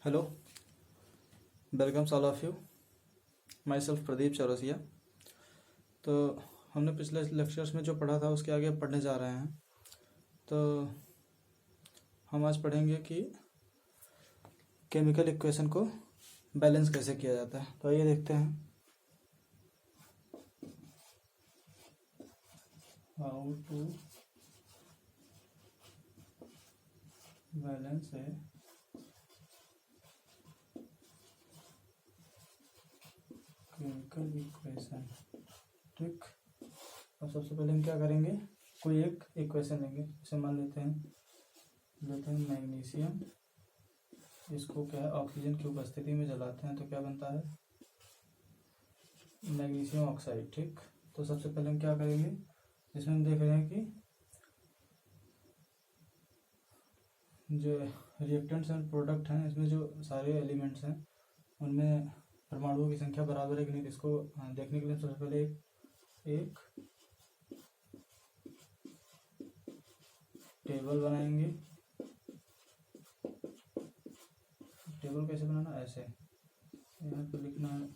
Hello, welcomes all of you. My self Pradeep Chaurasia. तो हमने पिछले लेक्चर्स में जो पढ़ा था उसके आगे पढ़ने जा रहे हैं। तो हम आज पढ़ेंगे कि केमिकल इक्वेशन को बैलेंस कैसे किया जाता है। तो आइए देखते हैं। हाउ टू बैलेंस है केमिकल इक्वेशन। ठीक, अब सबसे पहले हम क्या करेंगे, कोई एक इक्वेशन लेंगे। जैसे मान लेते हैं मैग्नीशियम, इसको क्या है ऑक्सीजन की उपस्थिति में जलाते हैं तो क्या बनता है, मैग्नीशियम ऑक्साइड। ठीक, तो सबसे पहले हम क्या करेंगे, इसमें हम देख रहे हैं कि जो रिएक्टेंट्स एंड प्रोडक्ट हैं, इसमें जो सारे एलिमेंट्स हैं उनमें परमाणुओं की संख्या बराबर है कि नहीं, इसको देखने के लिए सबसे पहले एक टेबल बनाएंगे। टेबल कैसे बनाना, ऐसे यहाँ पे लिखना है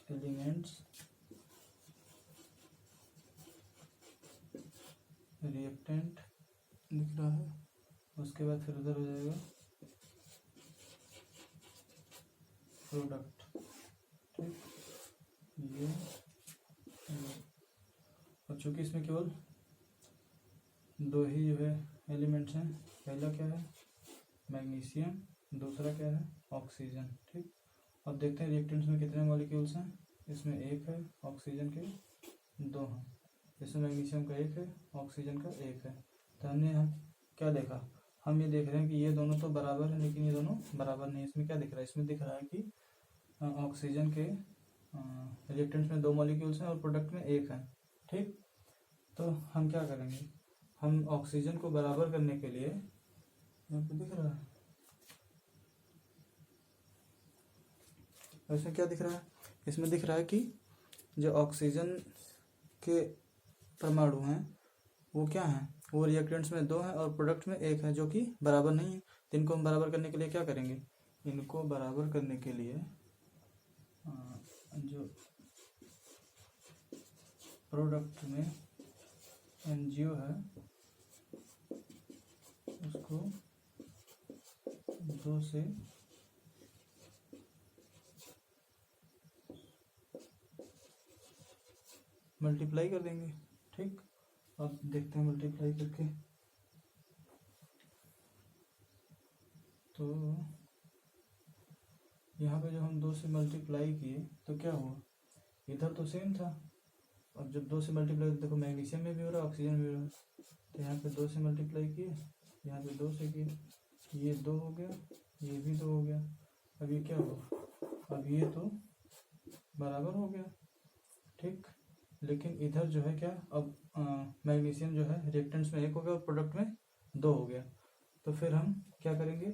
एलिमेंट्स रिएक्टेंट लिख रहा है, उसके बाद फिर उधर हो जाएगा प्रोडक्ट। ठीक, ये और चूंकि इसमें केवल दो ही जो है एलिमेंट्स हैं, पहला क्या है मैग्नीशियम, दूसरा क्या है ऑक्सीजन। ठीक, अब देखते हैं रिएक्टेंट्स में कितने मॉलिक्यूल्स हैं। इसमें एक है, ऑक्सीजन के दो हैं। इसमें मैग्नीशियम का एक है, ऑक्सीजन का एक है। तो हमने यहाँ क्या देखा, हम ये देख रहे हैं कि ये दोनों तो बराबर है, लेकिन ये दोनों बराबर नहीं। इसमें क्या दिख रहा है, इसमें दिख रहा है कि ऑक्सीजन के रिएक्टेंट्स में दो मॉलिक्यूल्स हैं और प्रोडक्ट में एक है। ठीक, तो हम क्या करेंगे, हम ऑक्सीजन को बराबर करने के लिए, यहाँ पे दिख रहा है, इसमें क्या दिख रहा है, इसमें दिख रहा है कि जो ऑक्सीजन के परमाणु हैं वो क्या हैं, वो रिएक्टेंट्स में दो हैं और प्रोडक्ट में एक है, जो कि बराबर नहीं है। तो इनको हम बराबर करने के लिए क्या करेंगे, इनको बराबर करने के लिए जो प्रोडक्ट में एनजीओ है उसको दो से मल्टीप्लाई कर देंगे। ठीक, अब देखते हैं मल्टीप्लाई करके। तो यहाँ पे जब हम दो से मल्टीप्लाई किए तो क्या हुआ, इधर तो सेम था। अब जब दो से मल्टीप्लाई, देखो मैग्नीशियम में भी हो रहा है, ऑक्सीजन में भी हो रहा है। तो यहाँ पे दो से मल्टीप्लाई किए, यहाँ पे दो से किए, ये दो हो गया, ये भी दो हो गया। अब ये क्या हुआ, अब ये तो बराबर हो गया। ठीक, लेकिन इधर जो है क्या, अब मैग्नीशियम जो है रिएक्टेंट्स में एक हो गया और प्रोडक्ट में दो हो गया। तो फिर हम क्या करेंगे,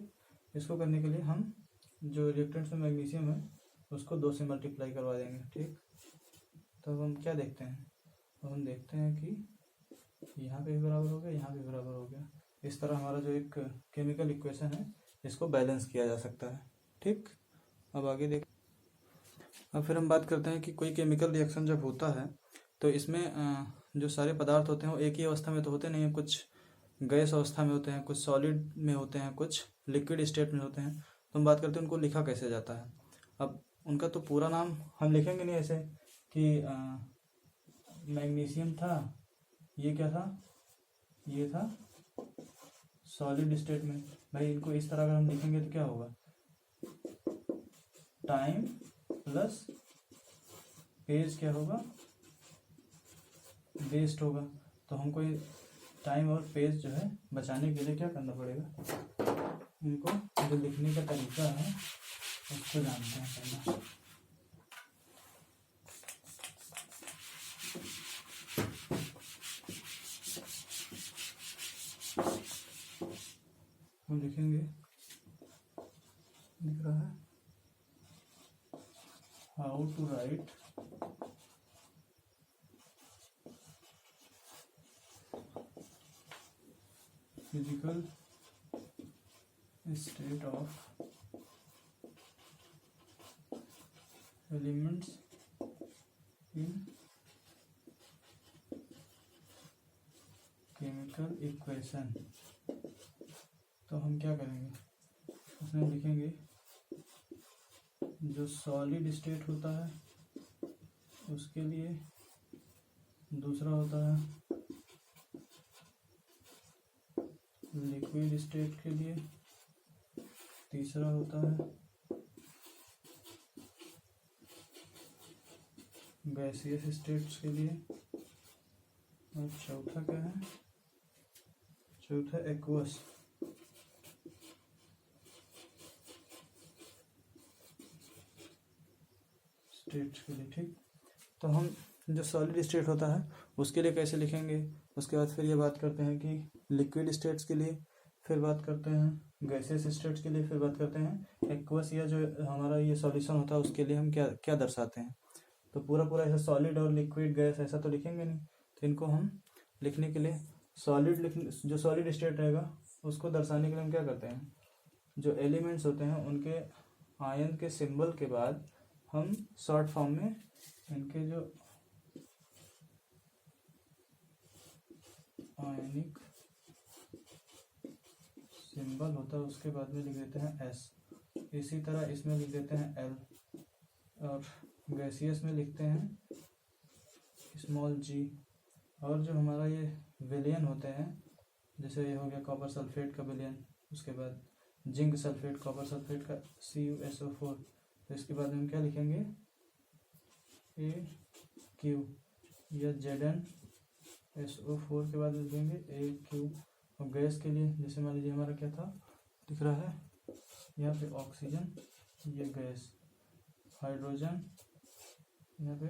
इसको करने के लिए हम जो रिएक्टेंट्स में मैग्नीशियम है उसको दो से मल्टीप्लाई करवा देंगे। ठीक, तो अब हम क्या देखते हैं, अब हम देखते हैं कि यहाँ पे भी बराबर हो गया, यहाँ भी बराबर हो गया। इस तरह हमारा जो एक केमिकल इक्वेशन है इसको बैलेंस किया जा सकता है। ठीक, अब आगे देख, अब फिर हम बात करते हैं कि कोई केमिकल रिएक्शन जब होता है तो इसमें जो सारे पदार्थ होते हैं वो एक ही अवस्था में तो होते नहीं हैं, कुछ गैस अवस्था में होते हैं, कुछ सॉलिड में होते हैं, कुछ लिक्विड स्टेट में होते हैं। तो हम बात करते हैं उनको लिखा कैसे जाता है। अब उनका तो पूरा नाम हम लिखेंगे नहीं ऐसे कि मैग्नीशियम था, ये क्या था, ये था सॉलिड स्टेट में। भाई इनको इस तरह अगर हम लिखेंगे तो क्या होगा, टाइम प्लस पेज क्या होगा, वेस्ट होगा। तो हमको ये टाइम और पेज जो है बचाने के लिए क्या करना पड़ेगा, इनको जो लिखने का तरीका है उसको जानते हैं पहले। हम लिखेंगे, लिख रहा है how to write physical state of elements in chemical equation। तो हम क्या करेंगे, उसमें लिखेंगे जो सॉलिड स्टेट होता है उसके लिए, दूसरा होता है लिक्विड स्टेट के लिए, तीसरा होता है गैसियस स्टेट्स के लिए, और चौथा क्या है, चौथा एक्वस स्टेट्स के लिए। ठीक, तो हम जो सॉलिड स्टेट होता है उसके लिए कैसे लिखेंगे, उसके बाद फिर ये बात करते हैं कि लिक्विड स्टेट्स के लिए, फिर बात करते हैं गैसियस स्टेट्स के लिए, फिर बात करते हैं एक्वस या जो हमारा ये सॉल्यूशन होता है उसके लिए हम क्या क्या दर्शाते हैं। तो पूरा पूरा ऐसा सॉलिड और लिक्विड गैस ऐसा तो लिखेंगे नहीं, तो इनको हम लिखने के लिए जो सॉलिड स्टेट रहेगा उसको दर्शाने के लिए हम क्या करते हैं, जो एलिमेंट्स होते हैं उनके आयन के सिंबल के बाद हम शॉर्ट फॉर्म में इनके जो आयनिक सिंबल होता है उसके बाद में लिख देते हैं एस। इसी तरह इसमें लिख देते हैं एल, और गैसियस में लिखते हैं स्मॉल जी। और जो हमारा ये विलयन होते हैं, जैसे ये हो गया कॉपर सल्फेट का विलयन, उसके बाद जिंक सल्फेट कॉपर सल्फेट का CuSO4, तो इसके बाद हम क्या लिखेंगे AQ, या ZnSO4 के बाद लिखेंगे AQ। और गैस के लिए जैसे मान लीजिए हमारा क्या था दिख रहा है यहाँ पे ऑक्सीजन, ये गैस, हाइड्रोजन यहाँ पे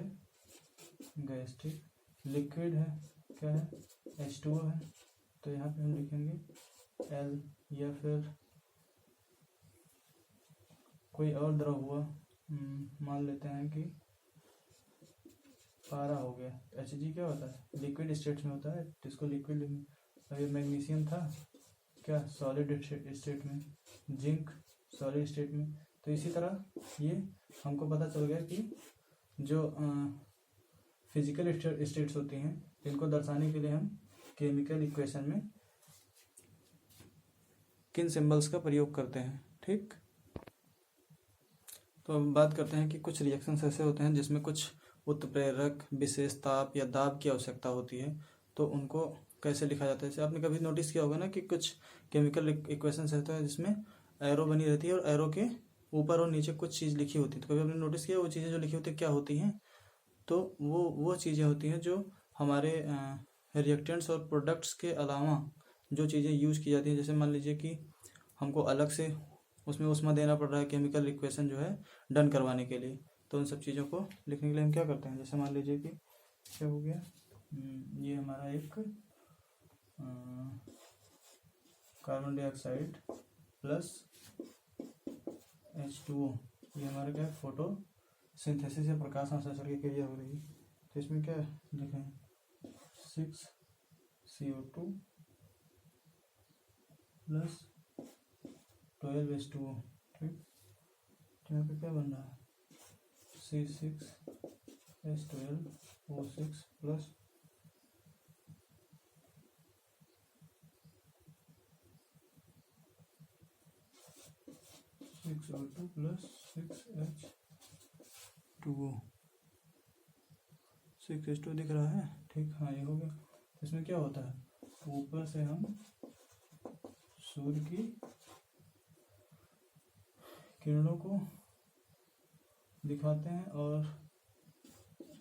गैस। ठीक, लिक्विड है क्या है H2O है, तो यहाँ पे हम लिखेंगे L, या फिर कोई और द्रव हुआ, मान लेते हैं कि पारा हो गया। Hg क्या होता है, लिक्विड स्टेट में होता है, तो इसको लिक्विड लिखेंगे। और ये मैग्नीशियम था क्या सॉलिड स्टेट में, जिंक सॉलिड स्टेट में। तो इसी तरह ये हमको पता चल गया कि जो फिजिकल स्टेट्स होती हैं इनको दर्शाने के लिए हम केमिकल इक्वेशन में किन सिंबल्स का प्रयोग करते हैं। ठीक, तो अब बात करते हैं कि कुछ रिएक्शंस ऐसे होते हैं जिसमें कुछ उत्प्रेरक, विशेष ताप या दाब की आवश्यकता होती है, तो उनको कैसे लिखा जाता है। जैसे आपने कभी नोटिस किया होगा ना कि कुछ केमिकल इक्वेशंस रहते हैं जिसमें एरो बनी रहती है और एरो के ऊपर और नीचे कुछ चीज़ लिखी होती है। तो कभी आपने नोटिस किया वो चीज़ें जो लिखी होती है क्या होती हैं, तो वो चीज़ें होती हैं जो हमारे रिएक्टेंट्स और प्रोडक्ट्स के अलावा जो चीज़ें यूज़ की जाती हैं। जैसे मान लीजिए कि हमको अलग से उसमें उष्मा देना पड़ रहा है केमिकल इक्वेशन जो है डन करवाने के लिए, तो उन सब चीज़ों को लिखने के लिए हम क्या करते हैं, जैसे मान लीजिए कि क्या हो गया, ये हमारा एक कार्बन डाइऑक्साइड प्लस H2O, ये हमारा क्या है फोटो सिंथेसिस या प्रकाश संश्लेषण की क्रिया हो रही है। तो इसमें क्या लिखें 6CO2 प्लस 12H2O। ठीक, तो यहाँ पे क्या बन रहा है C6H12O6 plus 6O2 plus 6H2O, 6H2 दिख रहा है। ठीक, हाँ ये हो गया। इसमें क्या होता है, ऊपर से हम सूर्य की किरणों को दिखाते हैं और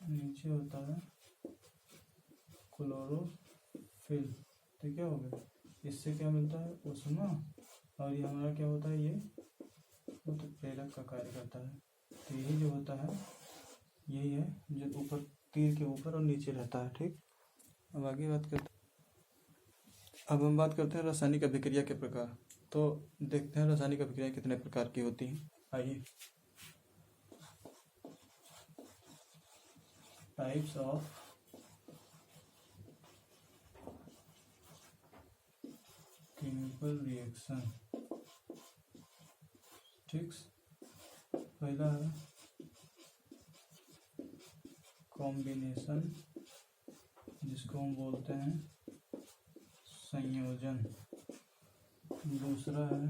नीचे होता है क्लोरोफिल। तो क्या हो गया, इससे क्या मिलता है ऊष्मा, और ये हमारा क्या होता है, ये उत्प्रेरक का कार्य करता है। तो यही जो होता है यही है जो ऊपर तीर के ऊपर और नीचे रहता है। ठीक, अब आगे बात करते हैं। अब हम बात करते हैं रासायनिक अभिक्रिया के प्रकार। तो देखते हैं रासायनिक अभिक्रिया कितने प्रकार की होती हैं। आइए, टाइप्स ऑफ केमिकल रिएक्शन। ठीक। पहला है कॉम्बिनेशन, जिसको हम बोलते हैं संयोजन। दूसरा है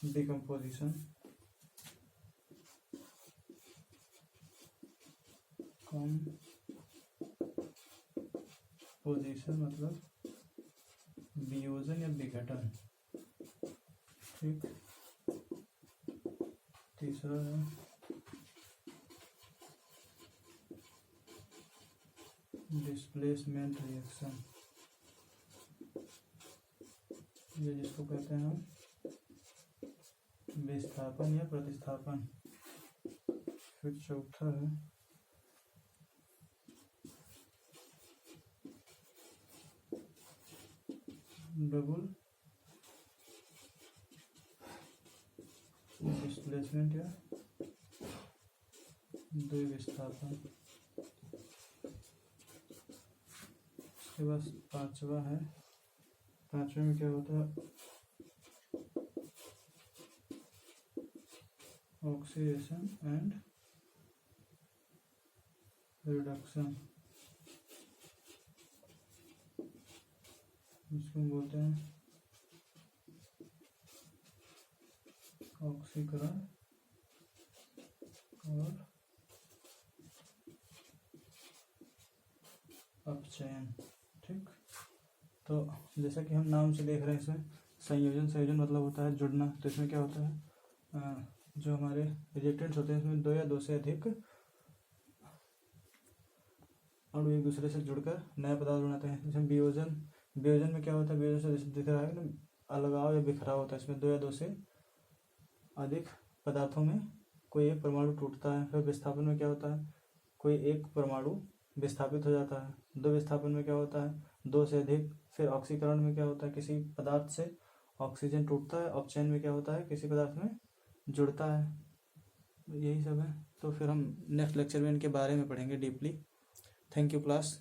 डिकम्पोजिशन, कॉम्पोजिशन मतलब वियोजन या विघटन। ठीक। तीसरा है डिस्प्लेसमेंट रिएक्शन, ये जिसको कहते हैं हम विस्थापन या प्रतिस्थापन। फिर चौथा है डबल डिस्प्लेसमेंट या द्विविस्थापन। उसके बाद पांचवा है, पांचवे में क्या होता है ऑक्सीडेशन एंड रिडक्शन, जिसको बोलते हैं ऑक्सीकरण और अपचयन। ठीक। तो जैसा कि हम नाम से देख रहे हैं इसमें संयोजन, संयोजन मतलब होता है जुड़ना। तो इसमें क्या होता है जो हमारे रिएक्टेंट्स होते हैं इसमें दो या दो से अधिक अणु एक दूसरे से जुड़कर नया पदार्थ बनाते हैं। जैसे वियोजन, वियोजन में क्या होता है, वियोजन से दिख रहा है ना अलगाव या बिखराव होता है। इसमें दो या दो से अधिक पदार्थों में कोई एक परमाणु टूटता है। फिर विस्थापन में क्या होता है, कोई एक परमाणु विस्थापित हो जाता है। दो विस्थापन में क्या होता है, दो से अधिक। फिर ऑक्सीकरण में क्या होता है, किसी पदार्थ से ऑक्सीजन टूटता है। अपचयन में क्या होता है, किसी पदार्थ में जुड़ता है। यही सब है। तो फिर हम नेक्स्ट लेक्चर में इनके बारे में पढ़ेंगे डीपली। Thank you class.